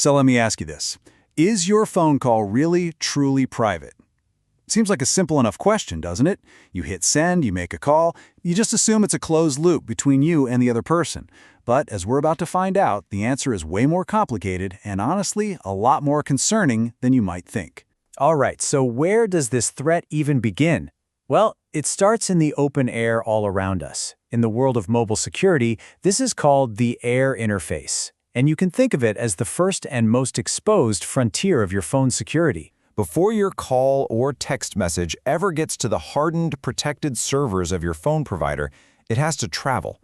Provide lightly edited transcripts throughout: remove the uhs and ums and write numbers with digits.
So let me ask you this. Is your phone call really, truly private? Seems like a simple enough question, doesn't it? You hit send, you make a call, you just assume it's a closed loop between you and the other person. But as we're about to find out, the answer is way more complicated and honestly, a lot more concerning than you might think. All right, so where does this threat even begin? Well, it starts in the open air all around us. In the world of mobile security, this is called the air interface. And you can think of it as the first and most exposed frontier of your phone's security. Before your call or text message ever gets to the hardened, protected servers of your phone provider, it has to travel.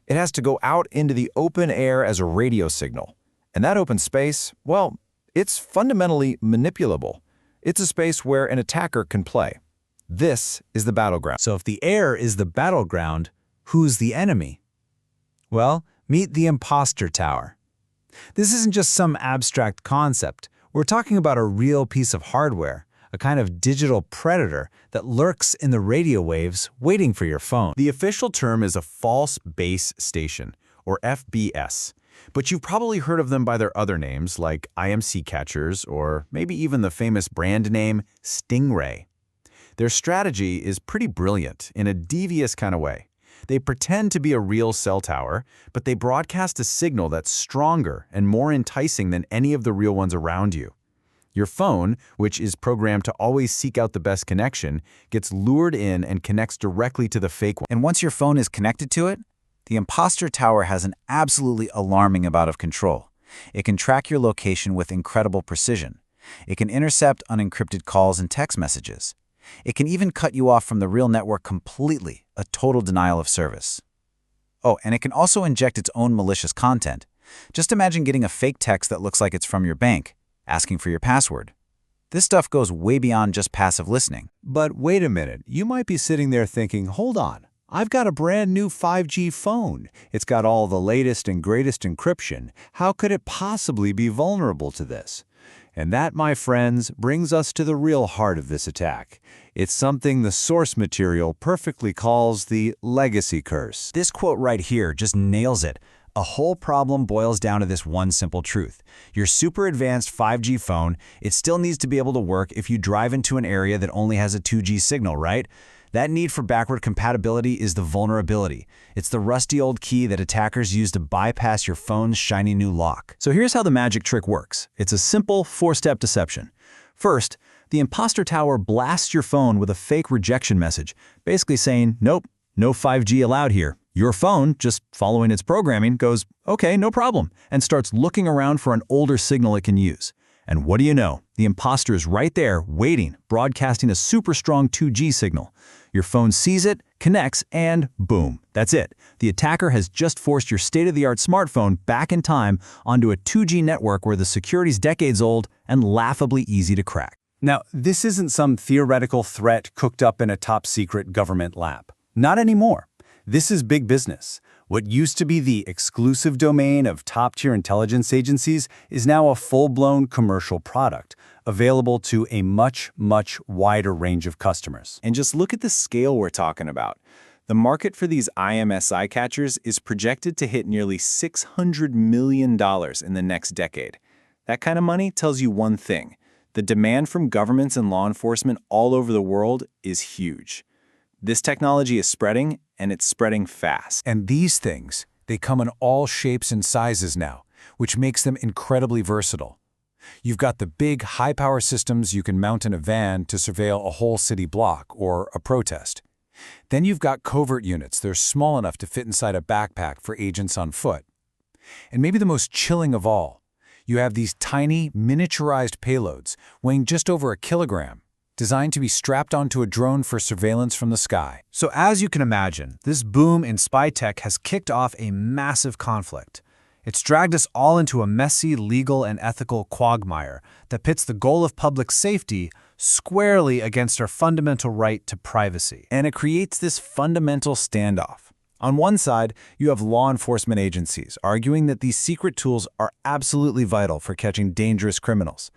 It has to go out into the open air as a radio signal. And that open space, well, it's fundamentally manipulable. It's a space where an attacker can play. This is the battleground. So if the air is the battleground, who's the enemy? Well, meet the imposter tower. This isn't just some abstract concept. We're talking about a real piece of hardware, a kind of digital predator that lurks in the radio waves waiting for your phone. The official term is a false base station, or FBS, but you've probably heard of them by their other names like IMSI catchers or maybe even the famous brand name Stingray. Their strategy is pretty brilliant in a devious kind of way. They pretend to be a real cell tower, but they broadcast a signal that's stronger and more enticing than any of the real ones around you. Your phone, which is programmed to always seek out the best connection, gets lured in and connects directly to the fake one. And once your phone is connected to it, the imposter tower has an absolutely alarming amount of control. It can track your location with incredible precision. It can intercept unencrypted calls and text messages. It can even cut you off from the real network completely, a total denial of service. Oh, and it can also inject its own malicious content. Just imagine getting a fake text that looks like it's from your bank, asking for your password. This stuff goes way beyond just passive listening. But wait a minute, you might be sitting there thinking, hold on, I've got a brand new 5G phone. It's got all the latest and greatest encryption. How could it possibly be vulnerable to this? And that, my friends, brings us to the real heart of this attack. It's something the source material perfectly calls the legacy curse. This quote right here just nails it. A whole problem boils down to this one simple truth. Your super advanced 5G phone, it still needs to be able to work if you drive into an area that only has a 2G signal, right? That need for backward compatibility is the vulnerability. It's the rusty old key that attackers use to bypass your phone's shiny new lock. So here's how the magic trick works. It's a simple four-step deception. First, the imposter tower blasts your phone with a fake rejection message, basically saying, nope, no 5G allowed here. Your phone, just following its programming, goes, okay, no problem, and starts looking around for an older signal it can use. And what do you know? The imposter is right there, waiting, broadcasting a super strong 2G signal. Your phone sees it, connects, and boom, that's it. The attacker has just forced your state-of-the-art smartphone back in time onto a 2G network where the security's decades old and laughably easy to crack. Now, this isn't some theoretical threat cooked up in a top-secret government lab. Not anymore. This is big business. What used to be the exclusive domain of top-tier intelligence agencies is now a full-blown commercial product, available to a much, much wider range of customers. And just look at the scale we're talking about. The market for these IMSI catchers is projected to hit nearly $600 million in the next decade. That kind of money tells you one thing. The demand from governments and law enforcement all over the world is huge. This technology is spreading, and it's spreading fast. And these things, they come in all shapes and sizes now, which makes them incredibly versatile. You've got the big, high-power systems you can mount in a van to surveil a whole city block or a protest. Then you've got covert units that are small enough to fit inside a backpack for agents on foot. And maybe the most chilling of all, you have these tiny, miniaturized payloads weighing just over a kilogram, designed to be strapped onto a drone for surveillance from the sky. So as you can imagine, this boom in spy tech has kicked off a massive conflict. It's dragged us all into a messy legal and ethical quagmire that pits the goal of public safety squarely against our fundamental right to privacy. And it creates this fundamental standoff. On one side, you have law enforcement agencies arguing that these secret tools are absolutely vital for catching dangerous criminals.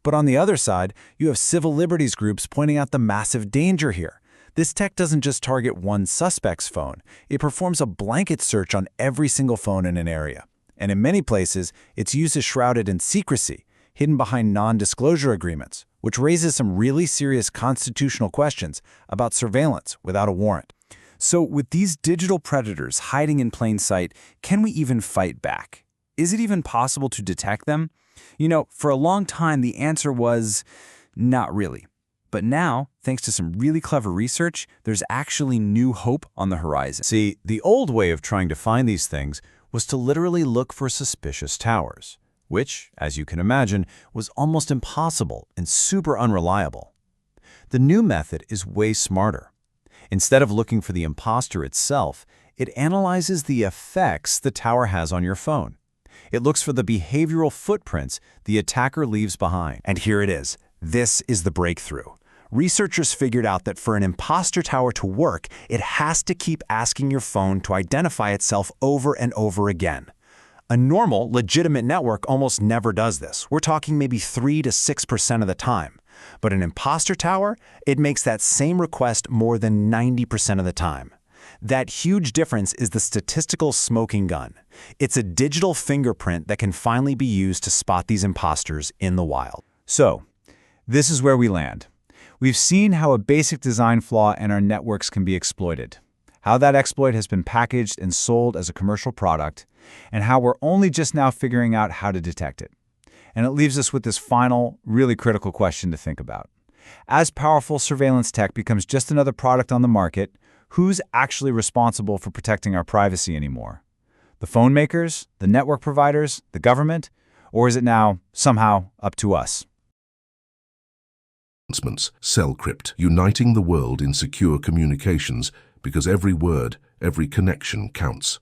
But on the other side, you have civil liberties groups pointing out the massive danger here. This tech doesn't just target one suspect's phone. It performs a blanket search on every single phone in an area. And in many places, its use is shrouded in secrecy, hidden behind non-disclosure agreements, which raises some really serious constitutional questions about surveillance without a warrant. So with these digital predators hiding in plain sight, can we even fight back? Is it even possible to detect them? You know, for a long time, the answer was not really. But now, thanks to some really clever research, there's actually new hope on the horizon. See, the old way of trying to find these things was to literally look for suspicious towers, which, as you can imagine, was almost impossible and super unreliable. The new method is way smarter. Instead of looking for the imposter itself, it analyzes the effects the tower has on your phone. It looks for the behavioral footprints the attacker leaves behind. And here it is. This is the breakthrough. Researchers figured out that for an imposter tower to work, it has to keep asking your phone to identify itself over and over again. A normal, legitimate network almost never does this. We're talking maybe 3 to 6% of the time. But an imposter tower, it makes that same request more than 90% of the time. That huge difference is the statistical smoking gun. It's a digital fingerprint that can finally be used to spot these imposters in the wild. So, this is where we land. We've seen how a basic design flaw in our networks can be exploited, how that exploit has been packaged and sold as a commercial product, and how we're only just now figuring out how to detect it. And it leaves us with this final, really critical question to think about. As powerful surveillance tech becomes just another product on the market, who's actually responsible for protecting our privacy anymore? The phone makers, the network providers, the government? Or is it now, somehow, up to us? Cellcrypt, uniting the world in secure communications because every word, every connection counts.